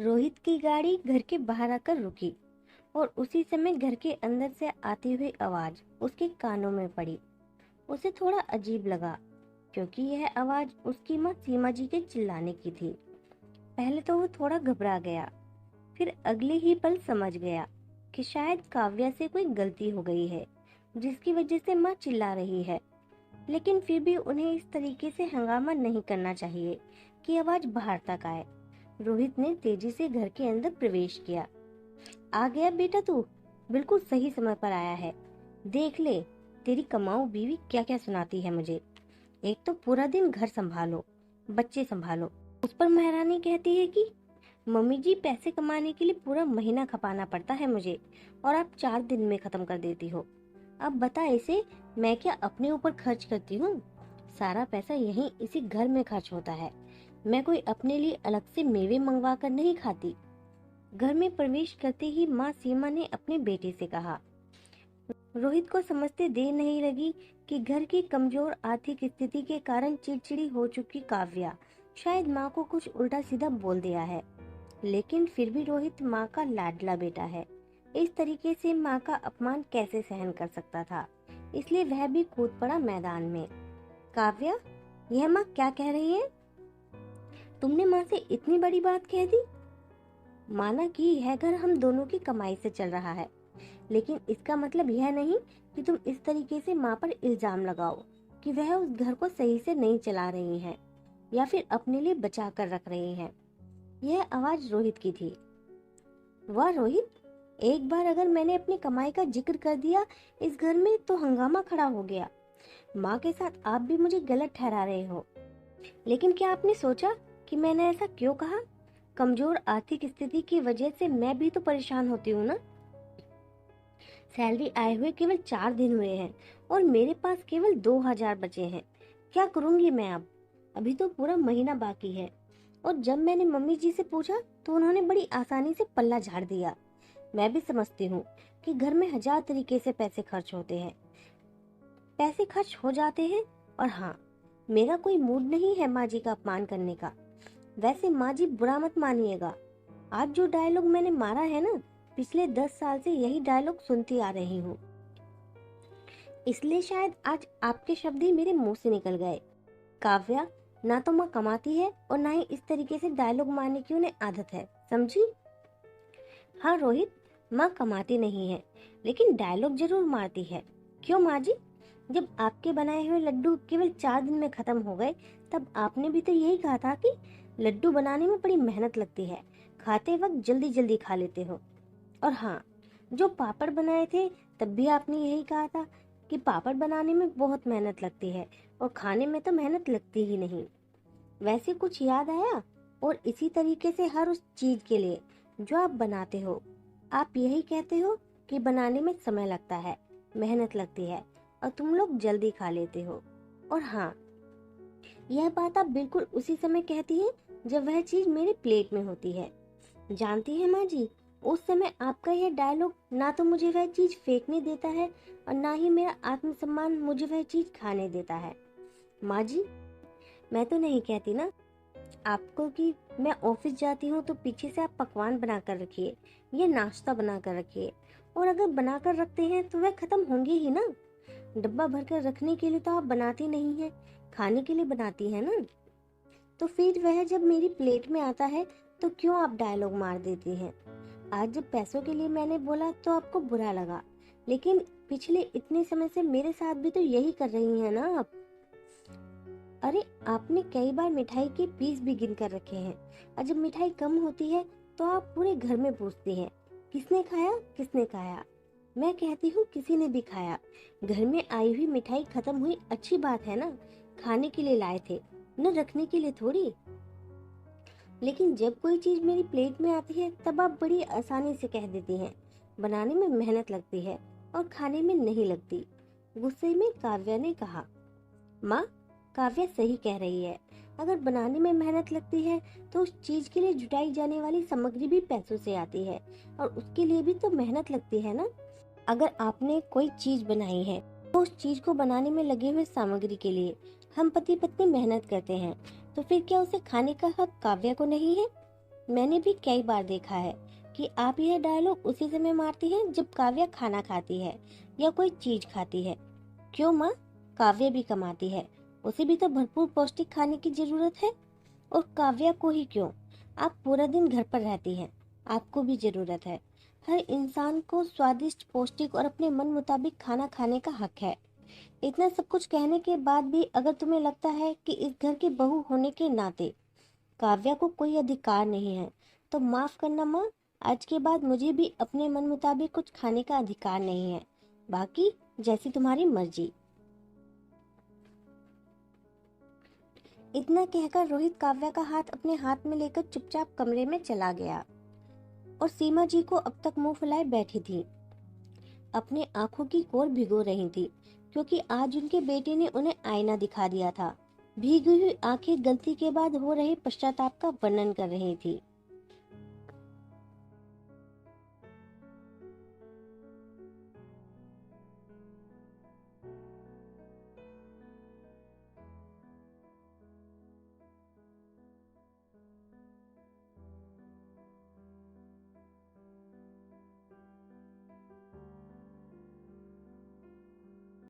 रोहित की गाड़ी घर के बाहर आकर रुकी और उसी समय घर के अंदर से आती हुई आवाज उसके कानों में पड़ी। उसे थोड़ा अजीब लगा क्योंकि यह आवाज उसकी माँ सीमा जी के चिल्लाने की थी। पहले तो वो थोड़ा घबरा गया, फिर अगले ही पल समझ गया कि शायद काव्या से कोई गलती हो गई है जिसकी वजह से माँ चिल्ला रही है। लेकिन फिर भी उन्हें इस तरीके से हंगामा नहीं करना चाहिए कि आवाज बाहर तक आए। रोहित ने तेजी से घर के अंदर प्रवेश किया। आ गया बेटा तू, बिल्कुल सही समय पर आया है। देख ले तेरी कमाऊ बीवी क्या क्या सुनाती है मुझे। एक तो पूरा दिन घर संभालो, बच्चे संभालो, उस पर महारानी कहती है कि मम्मी जी पैसे कमाने के लिए पूरा महीना खपाना पड़ता है मुझे और आप 4 दिन में खत्म कर देती हो। अब बता इसे, मैं क्या अपने ऊपर खर्च करती हूँ? सारा पैसा यहीं इसी घर में खर्च होता है। मैं कोई अपने लिए अलग से मेवे मंगवा कर नहीं खाती। घर में प्रवेश करते ही माँ सीमा ने अपने बेटे से कहा। रोहित को समझते देर नहीं लगी कि घर की कमजोर आर्थिक स्थिति के कारण चिड़चिड़ी हो चुकी काव्या शायद माँ को कुछ उल्टा सीधा बोल दिया है। लेकिन फिर भी रोहित माँ का लाडला बेटा है, इस तरीके से माँ का अपमान कैसे सहन कर सकता था, इसलिए वह भी कूद पड़ा मैदान में। काव्या, यह माँ क्या कह रही है? तुमने माँ से इतनी बड़ी बात कह दी? माना कि यह घर हम दोनों की कमाई से चल रहा है, लेकिन इसका मतलब यह नहीं कि तुम इस तरीके से माँ पर इल्जाम लगाओ कि वह उस घर को सही से नहीं चला रही हैं या फिर अपने लिए बचा कर रख रही हैं। यह आवाज रोहित की थी। वाह रोहित, एक बार अगर मैंने अपनी कमाई का जिक्र कर दिया इस घर में तो हंगामा खड़ा हो गया। माँ के साथ आप भी मुझे गलत ठहरा रहे हो। लेकिन क्या आपने सोचा कि मैंने ऐसा क्यों कहा? कमजोर आर्थिक स्थिति की वजह से मैं भी तो परेशान होती हूँ ना। सैलरी आए हुए केवल 4 दिन हुए हैं और मेरे पास केवल 2000 बचे हैं। क्या करूंगी मैं अब? अभी तो पूरा महीना बाकी है। और जब मैंने मम्मी जी से पूछा तो उन्होंने बड़ी आसानी से पल्ला झाड़ दिया। मैं भी समझती हूँ कि घर में 1000 तरीके से पैसे खर्च होते हैं, पैसे खर्च हो जाते हैं। और हाँ, मेरा कोई मूड नहीं है माँ जी का अपमान करने का। वैसे माँ जी बुरा मत मानिएगा, आज जो डायलॉग मैंने मारा है ना, पिछले 10 साल से यही डायलॉग सुनती आ रही हूँ, इसलिए शायद आज आपके शब्द ही मेरे मुंह से निकल गए। काव्या, ना तो माँ कमाती है और ना ही इस तरीके से डायलॉग मारने की उन्हें आदत है, समझी? हाँ रोहित, माँ कमाती नहीं है लेकिन डायलॉग जरूर मारती है। क्यों माँ जी? जब आपके बनाए हुए लड्डू केवल 4 दिन में खत्म हो गए तब आपने भी तो यही कहा था कि लड्डू बनाने में बड़ी मेहनत लगती है, खाते वक्त जल्दी जल्दी खा लेते हो। और हाँ, जो पापड़ बनाए थे तब भी आपने यही कहा था कि पापड़ बनाने में बहुत मेहनत लगती है और खाने में तो मेहनत लगती ही नहीं। वैसे कुछ याद आया? और इसी तरीके से हर उस चीज के लिए जो आप बनाते हो, आप यही कहते हो कि बनाने में समय लगता है, मेहनत लगती है और तुम लोग जल्दी खा लेते हो। और हाँ, यह बात आप बिल्कुल उसी समय कहती है जब वह चीज मेरे प्लेट में होती है। जानती है माँ जी, उस समय आपका यह डायलॉग ना तो मुझे वह चीज फेंकने देता है और ना ही मेरा आत्मसम्मान मुझे वह चीज खाने देता है। माँ जी, मैं तो नहीं कहती ना आपको कि मैं ऑफिस जाती हूँ तो पीछे से आप पकवान बना कर रखिए या नाश्ता बना कर रखिए, और अगर बना कर रखते हैं तो वह खत्म होंगे ही ना। डब्बा भर कर रखने के लिए तो आप बनाती नहीं है, खाने के लिए बनाती है ना। तो फिर वह जब मेरी प्लेट में आता है तो क्यों आप डायलॉग मार देती हैं? आज जब पैसों के लिए मैंने बोला तो आपको बुरा लगा, लेकिन पिछले इतने समय से मेरे साथ भी तो यही कर रही हैं ना आप। अरे आपने कई बार मिठाई के पीस भी गिन कर रखे हैं और जब मिठाई कम होती है तो आप पूरे घर में पूछती हैं किसने खाया किसने खाया। मैं कहती हूँ किसी ने भी खाया। घर में आई हुई मिठाई खत्म हुई अच्छी बात है ना, खाने के लिए लाए थे, न रखने के लिए थोड़ी। लेकिन जब कोई चीज मेरी प्लेट में आती है तब आप बड़ी आसानी से कह देती हैं बनाने में मेहनत लगती है और खाने में नहीं लगती। गुस्से में काव्या ने कहा। माँ, काव्या सही कह रही है। अगर बनाने में मेहनत लगती है तो उस चीज के लिए जुटाई जाने वाली सामग्री भी पैसों से आती है और उसके लिए भी तो मेहनत लगती है ना। अगर आपने कोई चीज बनाई है तो उस चीज को बनाने में लगे हुए सामग्री के लिए हम पति पत्नी मेहनत करते हैं, तो फिर क्या उसे खाने का हक काव्या को नहीं है? मैंने भी कई बार देखा है कि आप यह डायलॉग उसी समय मारती हैं जब काव्या खाना खाती है या कोई चीज खाती है। क्यों माँ? काव्या भी कमाती है, उसे भी तो भरपूर पौष्टिक खाने की जरूरत है। और काव्या को ही क्यों? आप पूरा दिन घर पर रहती हैं, आपको भी जरूरत है। हर इंसान को स्वादिष्ट, पौष्टिक और अपने मन मुताबिक खाना खाने का हक है। इतना सब कुछ कहने के बाद भी अगर तुम्हें लगता है कि इस घर की बहू होने के नाते काव्या को कोई अधिकार नहीं है, तो माफ करना माँ, आज के बाद मुझे भी अपने मन मुताबिक कुछ खाने का अधिकार नहीं है। बाकी जैसी तुम्हारी मर्जी। इतना कहकर रोहित काव्या का हाथ अपने हाथ में लेकर चुपचाप कमरे में चला गया। और सीमा जी को अब तक मुंह फुलाए बैठी थी, अपने आंखों की कोर भिगो रही थी, क्योंकि आज उनके बेटे ने उन्हें आईना दिखा दिया था। भीगी हुई आंखें गलती के बाद हो रहे पश्चाताप का वर्णन कर रही थी।